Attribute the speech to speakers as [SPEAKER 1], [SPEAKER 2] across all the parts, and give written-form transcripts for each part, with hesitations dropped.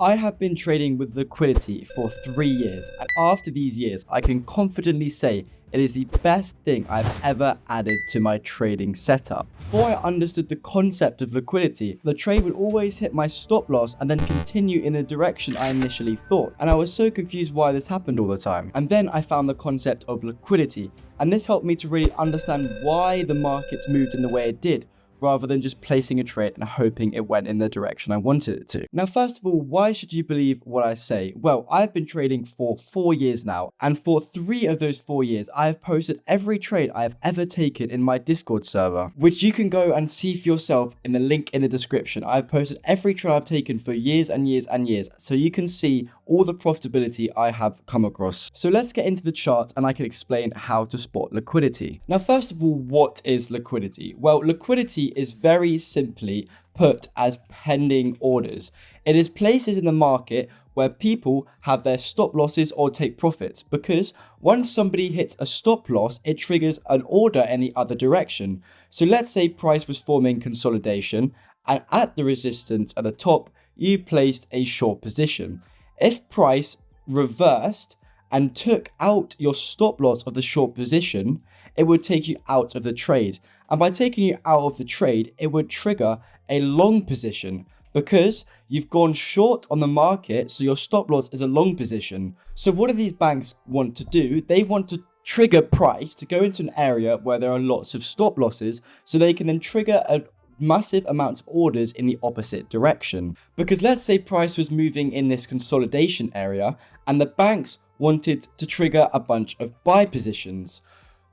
[SPEAKER 1] I have been trading with Liquidity for 3 years, and after these years, I can confidently say it is the best thing I've ever added to my trading setup. Before I understood the concept of liquidity, the trade would always hit my stop loss and then continue in the direction I initially thought, and I was so confused why this happened all the time. And then I found the concept of liquidity, and this helped me to really understand why the markets moved in the way it did, rather than just placing a trade and hoping it went in the direction I wanted it to. Now, first of all, why should you believe what I say? Well, I've been trading for 4 years now, and for 3 of those 4 years, I have posted every trade I have ever taken in my Discord server, which you can go and see for yourself in the link in the description. I've posted every trade I've taken for years and years and years, so you can see all the profitability I have come across. So let's get into the chart and I can explain how to spot liquidity. Now, first of all, what is liquidity? Well, liquidity is very simply put as pending orders. It is places in the market where people have their stop losses or take profits, because once somebody hits a stop loss, it triggers an order in the other direction. So let's say price was forming consolidation, and at the resistance at the top, you placed a short position. If price reversed and took out your stop loss of the short position, it would take you out of the trade. And by taking you out of the trade, it would trigger a long position because you've gone short on the market, so your stop loss is a long position. So what do these banks want to do? They want to trigger price to go into an area where there are lots of stop losses, so they can then trigger a massive amounts of orders in the opposite direction. Because let's say price was moving in this consolidation area and the banks wanted to trigger a bunch of buy positions.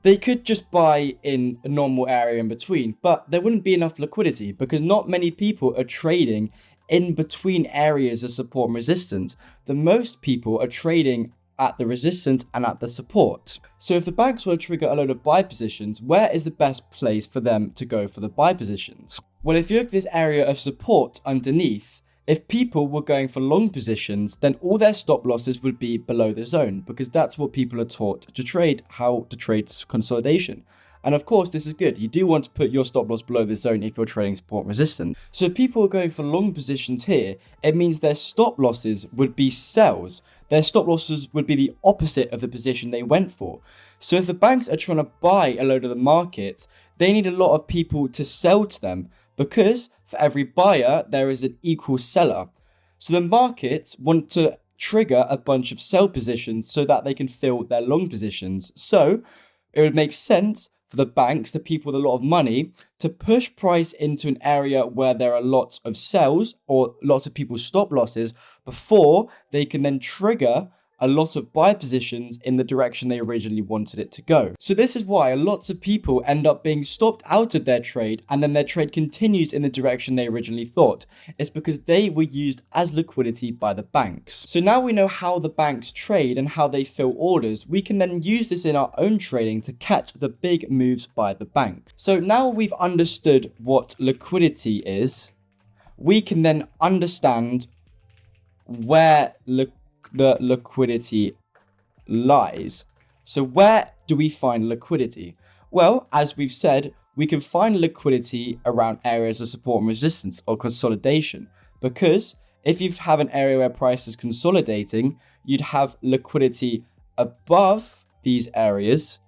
[SPEAKER 1] They could just buy in a normal area in between, but there wouldn't be enough liquidity because not many people are trading in between areas of support and resistance. The most people are trading at the resistance and at the support. So if the banks want to trigger a load of buy positions, where is the best place for them to go for the buy positions? Well, if you look at this area of support underneath, if people were going for long positions, then all their stop losses would be below the zone, because that's what people are taught to trade, how to trade consolidation. And of course, this is good. You do want to put your stop loss below the zone if you're trading support and resistance. So if people are going for long positions here, it means their stop losses would be sells. Their stop losses would be the opposite of the position they went for. So if the banks are trying to buy a load of the market, they need a lot of people to sell to them, because for every buyer, there is an equal seller. So the markets want to trigger a bunch of sell positions so that they can fill their long positions. So it would make sense for the banks, the people with a lot of money, to push price into an area where there are lots of sells or lots of people's stop losses before they can then trigger a lot of buy positions in the direction they originally wanted it to go. So this is why lots of people end up being stopped out of their trade and then their trade continues in the direction they originally thought. It's because they were used as liquidity by the banks. So now we know how the banks trade and how they fill orders. We can then use this in our own trading to catch the big moves by the banks. So now we've understood what liquidity is, we can then understand where the liquidity lies. So where do we find liquidity? Well, as we've said, we can find liquidity around areas of support and resistance or consolidation, because if you have an area where price is consolidating, you'd have liquidity above these areas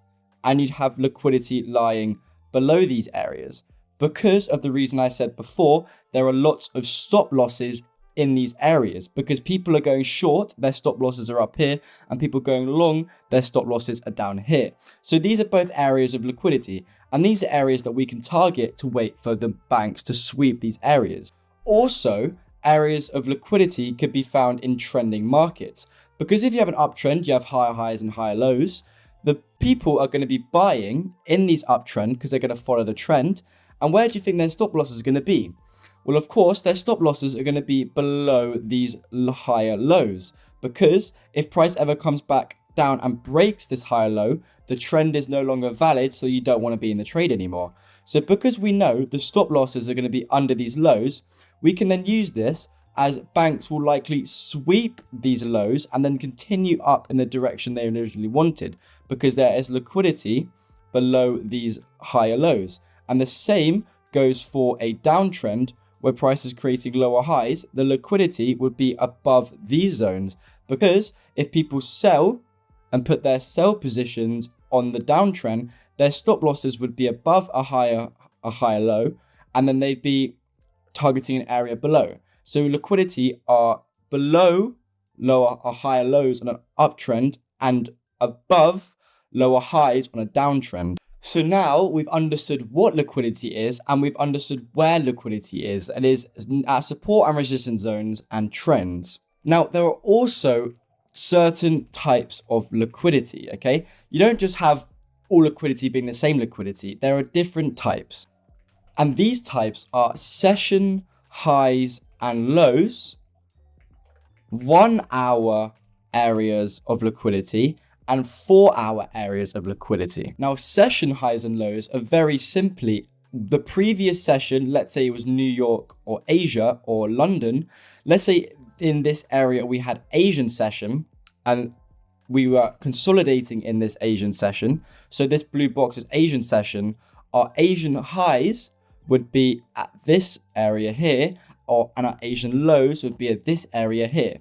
[SPEAKER 1] and you'd have liquidity lying below these areas. Because of the reason I said before, there are lots of stop losses in these areas, because people are going short, their stop losses are up here, and people going long, their stop losses are down here. So these are both areas of liquidity, and these are areas that we can target to wait for the banks to sweep these areas. Also, areas of liquidity could be found in trending markets, because if you have an uptrend, you have higher highs and higher lows. The people are going to be buying in these uptrend because they're going to follow the trend. And where do you think their stop losses are going to be? Well, of course, their stop losses are going to be below these higher lows, because if price ever comes back down and breaks this higher low, the trend is no longer valid, so you don't want to be in the trade anymore. So because we know the stop losses are going to be under these lows, we can then use this, as banks will likely sweep these lows and then continue up in the direction they originally wanted, because there is liquidity below these higher lows. And the same goes for a downtrend, where price is creating lower highs, the liquidity would be above these zones, because if people sell and put their sell positions on the downtrend, their stop losses would be above a higher low, and then they'd be targeting an area below. So liquidity are below lower or higher lows on an uptrend and above lower highs on a downtrend. So now we've understood what liquidity is, and we've understood where liquidity is. It is at support and resistance zones and trends. Now, there are also certain types of liquidity, okay? You don't just have all liquidity being the same liquidity. There are different types. And these types are session highs and lows, 1 hour areas of liquidity, and 4 hour areas of liquidity. Now, session highs and lows are very simply the previous session. Let's say it was New York or Asia or London. Let's say in this area we had Asian session and we were consolidating in this Asian session. So this blue box is Asian session. Our Asian highs would be at this area here, and our Asian lows would be at this area here.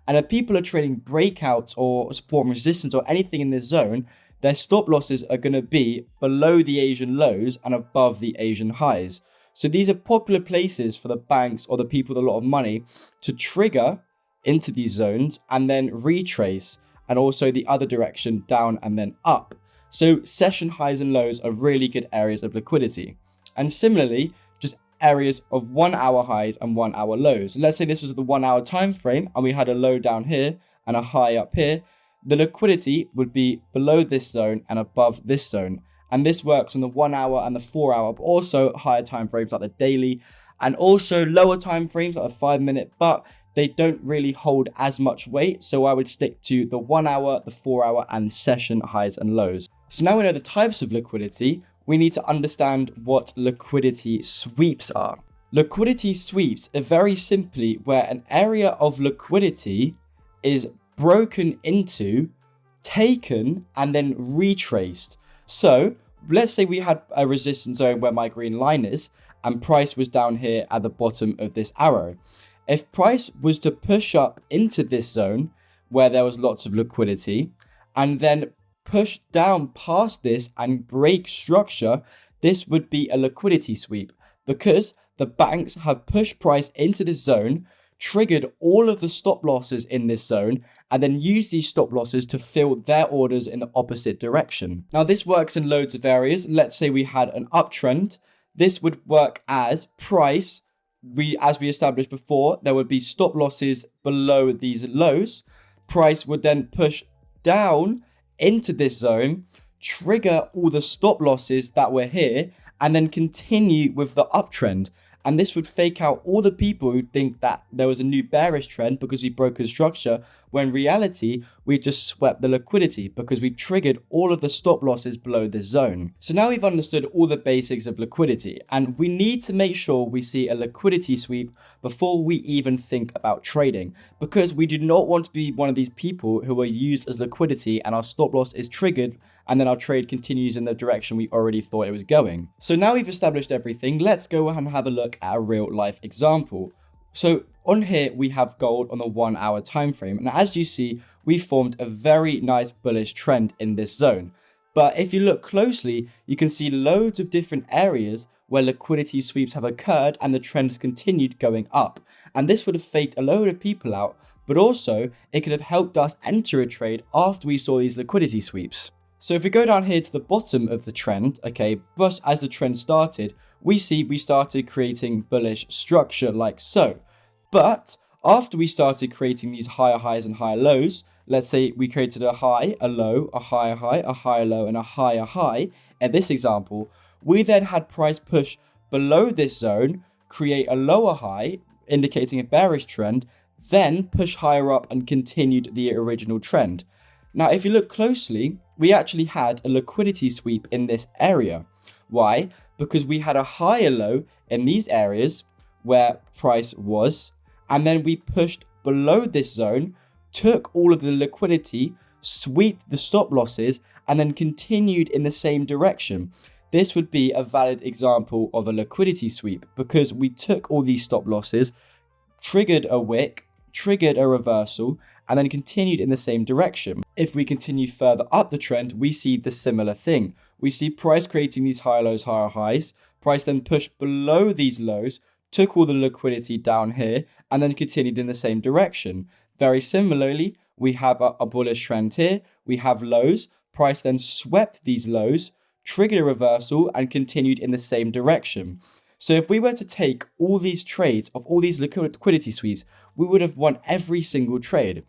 [SPEAKER 1] And if people are trading breakouts or support and resistance or anything in this zone, their stop losses are going to be below the Asian lows and above the Asian highs. So these are popular places for the banks or the people with a lot of money to trigger into these zones and then retrace, and also the other direction down and then up. So session highs and lows are really good areas of liquidity. And similarly, just areas of 1 hour highs and 1 hour lows. Let's say this was the 1 hour time frame and we had a low down here and a high up here. The liquidity would be below this zone and above this zone. And this works on the 1 hour and the 4 hour, but also higher time frames like the daily, and also lower time frames like a 5 minute, but they don't really hold as much weight. So I would stick to the 1 hour, the 4 hour, and session highs and lows. So now we know the types of liquidity. We need to understand what liquidity sweeps are. Liquidity sweeps are very simply where an area of liquidity is broken into, taken, and then retraced. So let's say we had a resistance zone where my green line is, and price was down here at the bottom of this arrow. If price was to push up into this zone where there was lots of liquidity, and then push down past this and break structure, this would be a liquidity sweep, because the banks have pushed price into this zone, triggered all of the stop losses in this zone, and then used these stop losses to fill their orders in the opposite direction. Now, this works in loads of areas. Let's say we had an uptrend. This would work as price. As we established before, there would be stop losses below these lows. Price would then push down into this zone, trigger all the stop losses that were here, and then continue with the uptrend. And this would fake out all the people who think that there was a new bearish trend because we broke a structure, when in reality, we just swept the liquidity because we triggered all of the stop losses below this zone. So now we've understood all the basics of liquidity, and we need to make sure we see a liquidity sweep before we even think about trading, because we do not want to be one of these people who are used as liquidity and our stop loss is triggered and then our trade continues in the direction we already thought it was going. So now we've established everything, let's go and have a look at a real life example. So on here we have gold on the 1 hour time frame, and as you see, we formed a very nice bullish trend in this zone. But if you look closely, you can see loads of different areas where liquidity sweeps have occurred and the trend has continued going up. And this would have faked a load of people out, but also it could have helped us enter a trade after we saw these liquidity sweeps. So if we go down here to the bottom of the trend, okay, but as the trend started, we started creating bullish structure like so. But after we started creating these higher highs and higher lows, let's say we created a high, a low, a higher high, a higher low, and a higher high. In this example, we then had price push below this zone, create a lower high, indicating a bearish trend, then push higher up and continued the original trend. Now, if you look closely, we actually had a liquidity sweep in this area. Why? Because we had a higher low in these areas where price was, and then we pushed below this zone, took all of the liquidity, swept the stop losses, and then continued in the same direction. this would be a valid example of a liquidity sweep because we took all these stop losses, triggered a wick, triggered a reversal, and then continued in the same direction. If we continue further up the trend, we see the similar thing. We see price creating these higher lows, higher highs, price then pushed below these lows, took all the liquidity down here, and then continued in the same direction. Very similarly, we have a bullish trend here, we have lows, price then swept these lows, triggered a reversal, and continued in the same direction. So if we were to take all these trades of all these liquidity sweeps, we would have won every single trade.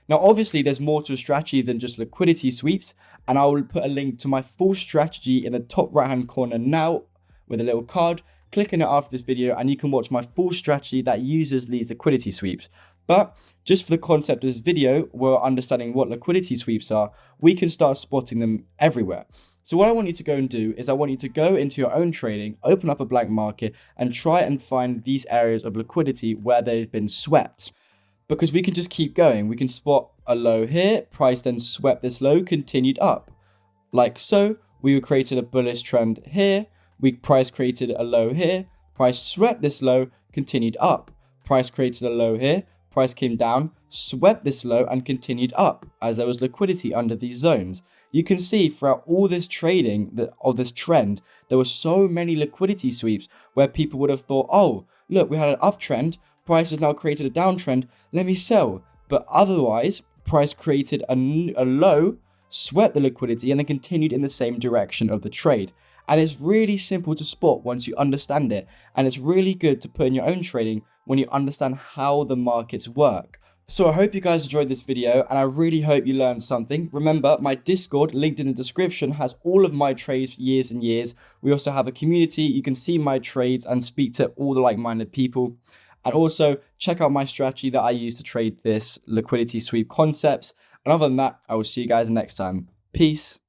[SPEAKER 1] Now, obviously, there's more to a strategy than just liquidity sweeps, and I will put a link to my full strategy in the top right-hand corner now with a little card. Click on it after this video, and you can watch my full strategy that uses these liquidity sweeps. But just for the concept of this video, we're understanding what liquidity sweeps are, we can start spotting them everywhere. So what I want you to go and do is I want you to go into your own trading, open up a blank market, and try and find these areas of liquidity where they've been swept. Because we can just keep going. We can spot a low here, price then swept this low, continued up. Like so, we created a bullish trend here, price created a low here, price swept this low, continued up. Price created a low here, price came down, swept this low, and continued up as there was liquidity under these zones. You can see throughout all this trading of this trend, there were so many liquidity sweeps where people would have thought, oh, look, we had an uptrend, price has now created a downtrend, let me sell. But otherwise, price created a low, swept the liquidity, and then continued in the same direction of the trade. And it's really simple to spot once you understand it. And it's really good to put in your own trading when you understand how the markets work. So I hope you guys enjoyed this video, and I really hope you learned something. Remember, my Discord, linked in the description, has all of my trades for years and years. We also have a community. You can see my trades and speak to all the like-minded people. And also, check out my strategy that I use to trade this liquidity sweep concepts. And other than that, I will see you guys next time. Peace.